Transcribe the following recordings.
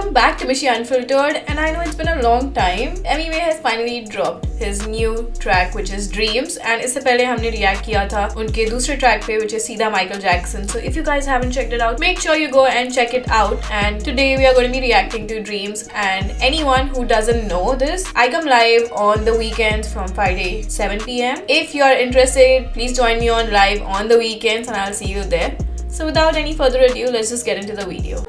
welcome back to Mishi Unfiltered, and I know it's been a long time. Emiway has finally dropped his new track which is Dreams, and इससे पहले हमने react किया था उनके दूसरे track पे which is सीधा Michael Jackson. So if you guys haven't checked it out, make sure you go and check it out. And today we are going to be reacting to Dreams, and anyone who doesn't know this, I come live on the weekends from Friday 7 p.m. If you are interested, please join me on live on the weekends and I'll see you there. So without any further ado, let's just get into the video.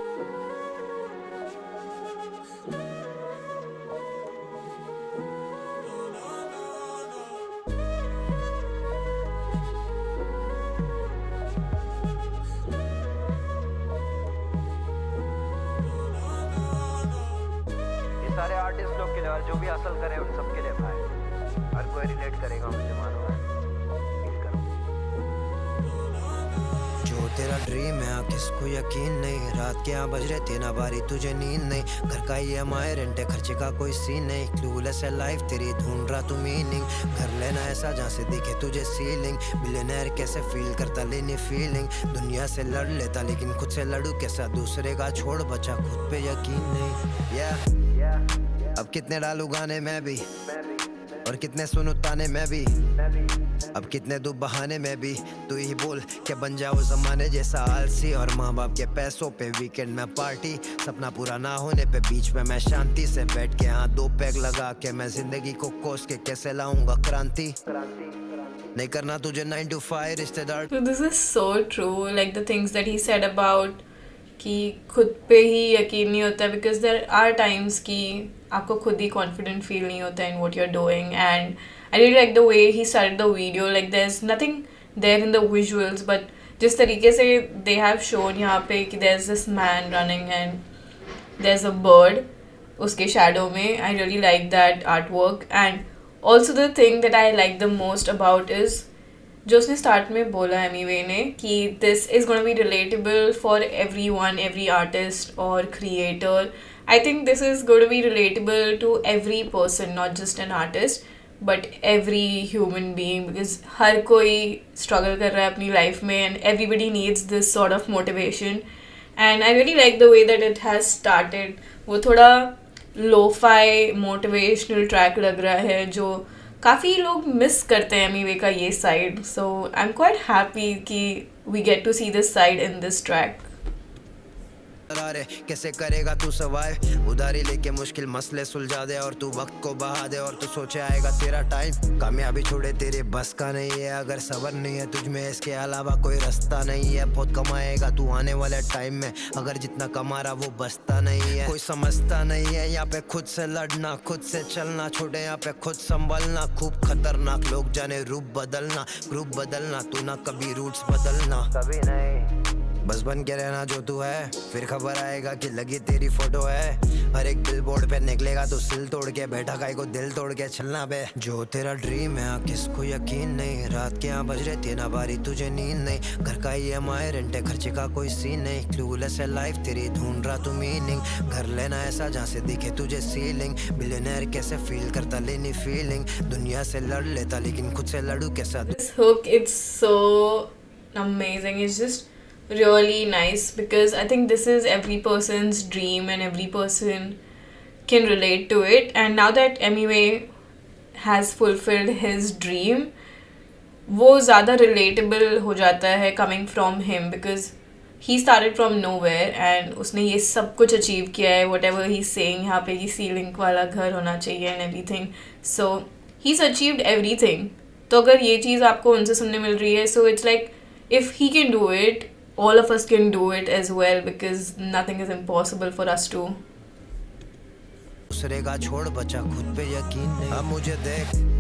सारे artist लोग के लिए और जो भी हासिल करे उन सब के लिए भाई हर कोई रिलेट करेगा मुझे मालूम है फील करो जो तेरा ड्रीम है किसको यकीन नहीं रात के 8 बज रहे 3 बारी तुझे नींद नहीं घर का EMI रेंट है खर्चे का कोई सीन नहीं क्लूलेस है लाइफ तेरी ढूंढ रहा तू मीनिंग घर लेना ऐसा जहाँ से दिखे तुझे सीलिंग बिलियनर कैसे फील करता लेनी फीलिंग दुनिया से लड़ लेता लेकिन खुद से लड़ू कैसा दूसरे का छोड़ बचा खुद पे यकीन नहीं अब कितने डालू गाने में भी और कितने सुनू ताने में भी अब कितने दो बहाने में भी तू ही बोल के बन जाओ जमाने जैसा आलसी और माँ बाप के पैसों पे वीकेंड में पार्टी सपना पूरा ना होने पे बीच में मैं शांति से बैठ के हाँ 2 पैग लगा के मैं जिंदगी को कोस के कैसे लाऊंगा क्रांति नहीं करना तुझे 9 to 5 रिश्तेदार. So this is so true, like the things that he said about कि खुद पे ही यकीन नहीं होता बिकॉज देयर आर टाइम्स कि आपको खुद ही कॉन्फिडेंट फील नहीं होता in what you are doing and I really like the way he started the video like there is nothing there in the visuals but जिस तरीके से दे हैव शोन यहाँ पे कि there is this man running and there is a bird उसके shadow में I really like that art work and also the thing that I like the most about is जो उसने start में बोला एमीवे ने कि this is gonna be relatable for everyone every artist और creator I think this is gonna be relatable to every person not just an artist but every human being because हर कोई struggle कर रहा है अपनी लाइफ में and everybody needs this sort of motivation and I really like the way that it has started वो थोड़ा lo-fi motivational track लग रहा है जो काफ़ी लोग मिस करते हैं एमीवे का ये side so I am quite happy कि we get to see this side in this track. रे कैसे करेगा तू सर्वाइव उधारी लेके मुश्किल मसले सुलझा दे और तू वक्त को बहा दे और तू सोचे आएगा तेरा टाइम कामयाबी छोड़े तेरे बस का नहीं है अगर सबर नहीं है तुझ में इसके अलावा कोई रास्ता नहीं है बहुत कमाएगा तू आने वाले टाइम में अगर जितना कमा रहा वो बसता नहीं है कोई समझता नहीं है यहाँ पे खुद से लड़ना खुद से चलना छोटे यहाँ पे खुद संभलना खूब खतरनाक लोग जाने रूप बदलना ग्रुप बदलना तू ना कभी रूट्स बदलना कभी नहीं बस बन के रहना जो तू है फिर खबर आएगा कि लगी तेरी फोटो है हर एक बिलबोर्ड पे निकलेगा तो सिल तोड़ के बैठा गाय को दिल तोड़ के चलना बे जो तेरा ड्रीम है किसको यकीन नहीं रात के 8 बज रहे 3 बारी तुझे नींद नहीं घर का EMI रेंट है खर्चे का कोई सीन नहीं क्लूलेस है लाइफ तेरी ढूंढ रहा तू मीनिंग घर लेना ऐसा जहाँ से दिखे तुझे सीलिंग बिलियनर कैसे फील करता लेनी फीलिंग दुनिया से लड़ लेता लेकिन खुद से लड़ू कैसा This hook, it's so amazing. It's just really nice because I think this is every person's dream and every person can relate to it. And now that Emiway has fulfilled his dream, वो ज़्यादा relatable हो जाता है coming from him because he started from nowhere and उसने ये सब कुछ achieve किया है whatever he's saying यहाँ पे ये ceiling वाला घर होना चाहिए and everything. So he's achieved everything. तो अगर ये चीज़ आपको उनसे सुनने मिल रही है so it's like if he can do it all of us can do it as well because nothing is impossible for us to. दूसरे का छोड़ बचा खुद पे यकीन नहीं अब मुझे देख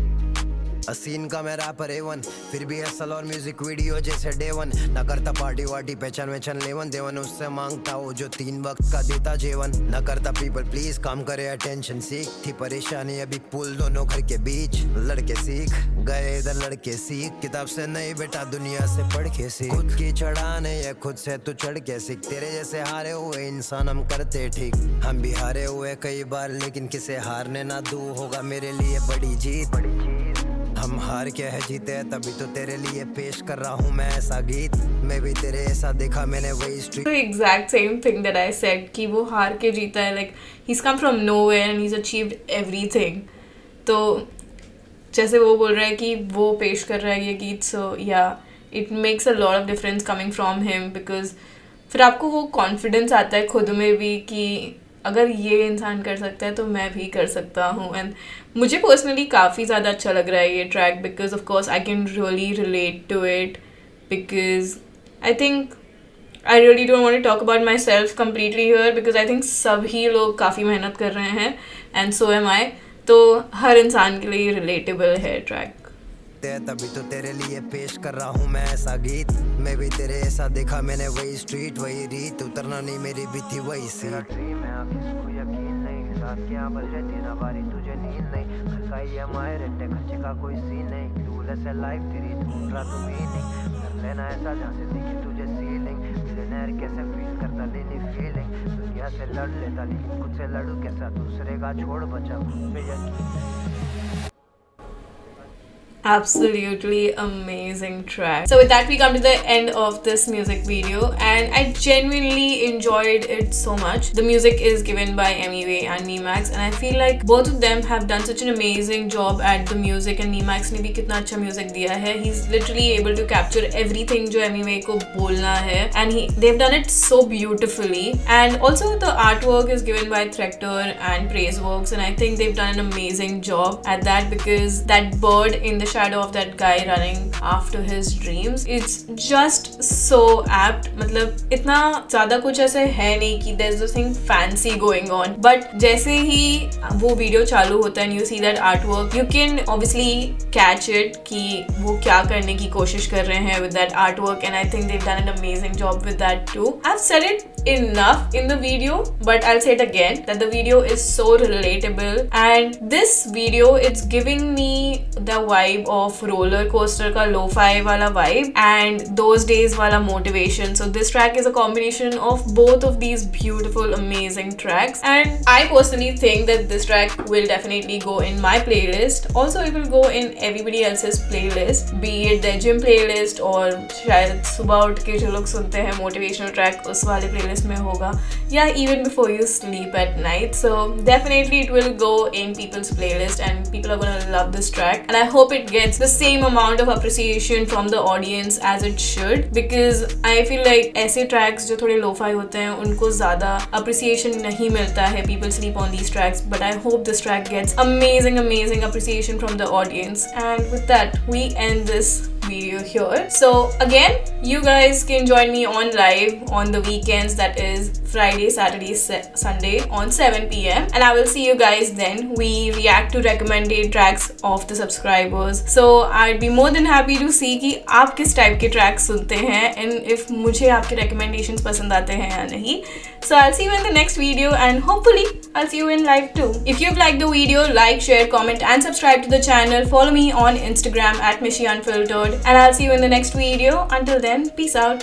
असीन का मैं रैपर A1 फिर भी असल और म्यूजिक वीडियो जैसे डे 1 ना करता पार्टी वार्टी पहचान वेचन लेवन देवन उससे मांगता हो जो 3 वक्त का देता जेवन ना करता पीपल प्लीज काम करे अटेंशन सीख थी परेशानी अभी पुल दोनों घर के बीच लड़के सीख गए इधर लड़के सीख किताब से नहीं बेटा दुनिया से पढ़ के सीख खुद की चढ़ाने या खुद से तू चढ़ के सीख तेरे जैसे हारे हुए इंसान हम करते ठीक हम भी हारे हुए कई बार लेकिन किसे हारने ना दू होगा मेरे लिए बड़ी जीत हम हार के है जीते तभी तो तेरे लिए पेश कर रहा हूँ मैं ऐसा गीत मैं भी तेरे ऐसा देखा मैंने वही street The exact same thing that I said कि वो हार के जीता है, like he's come from nowhere and he's achieved everything. तो जैसे वो बोल रहा है कि वो पेश कर रहा है ये गीत, so yeah it makes a lot of difference coming from him because फिर आपको वो कॉन्फिडेंस आता है खुद में भी कि अगर ये इंसान कर सकता है तो मैं भी कर सकता हूँ. एंड मुझे पर्सनली काफ़ी ज़्यादा अच्छा लग रहा है ये track because of course I can really relate to it because I think I really don't want to talk about myself completely here because I think सभी लोग काफ़ी मेहनत कर रहे हैं and so am I. तो हर इंसान के लिए relatable है ट्रैक. तभी तो तेरे लिए पेश कर रहा हूँ मैं ऐसा गीत. मैं भी तेरे ऐसा देखा मैंने वही स्ट्रीट वही रीत. उतरना नहीं मेरी भी थी वही सीट. किसको यकीन नहीं रात क्या बज रहे 13 बारी तुझे नींद नहीं. घर का EMI रेंटे खर्चे का कोई सीन नहीं. क्लूलेस है लाइफ तेरी ढूंढ रहा तू मीनिंग. कर लेना ऐसा जहाँ से दिखे तुझे सीलिंग. मिलियनेयर कैसे फील करता लेनी फीलिंग. दुनिया से लड़ लेता लेकिन खुद से लड़ू कैसा. दूसरे का छोड़ बचा खुद पे यकीन. Absolutely amazing track. So with that we come to the end of this music video and I genuinely enjoyed it so much. The music is given by Emiway and Nimax and I feel like both of them have done such an amazing job at the music and Nimax ने भी कितना अच्छा music दिया है. He's literally able to capture everything जो Emiway को बोलना है and they've done it so beautifully. And also the artwork is given by Thrector and Praiseworks and I think they've done an amazing job at that because that bird in the shadow of that guy running after his dreams, it's just so apt. मतलब इतना ज़्यादा कुछ ऐसे है नहीं कि there's nothing fancy going on, but जैसे ही वो वीडियो चालू होता है and you see that artwork, you can obviously catch it कि वो क्या करने की कोशिश कर रहे हैं with that artwork and I think they've done an amazing job with that too. I've said it enough in the video but I'll say it again that the video is so relatable and this video it's giving me the vibe of roller coaster का lo-fi वाला vibe and those days वाला motivation. So this track is a combination of both of these beautiful amazing tracks and I personally think that this track will definitely go in my playlist. Also it will go in everybody else's playlist, be it their gym playlist और शायद सुबह उठ के जो लोग सुनते हैं motivational track उस वाले playlist में होगा या even before you sleep at night. So definitely it will go in people's playlist and people are gonna love this track and I hope it gets the same amount of appreciation from the audience as it should because I feel like ऐसे tracks जो थोड़े lo-fi होते हैं उनको ज़्यादा appreciation नहीं मिलता है. People sleep on these tracks but I hope this track gets amazing appreciation from the audience. And with that we end this video here. So again you guys can join me on live on the weekends, that is Friday, Saturday, Sunday on 7 PM and I will see you guys then. We react to recommended tracks of the subscribers, so I'd be more than happy to see कि आप किस type के tracks सुनते हैं and if मुझे आपके recommendations पसंद आते हैं या नहीं. So I'll see you in the next video and hopefully I'll see you in live too. If you've liked the video, like, share, comment and subscribe to the channel. Follow me on Instagram at MishyUnfiltered and I'll see you in the next video. Until then, peace out.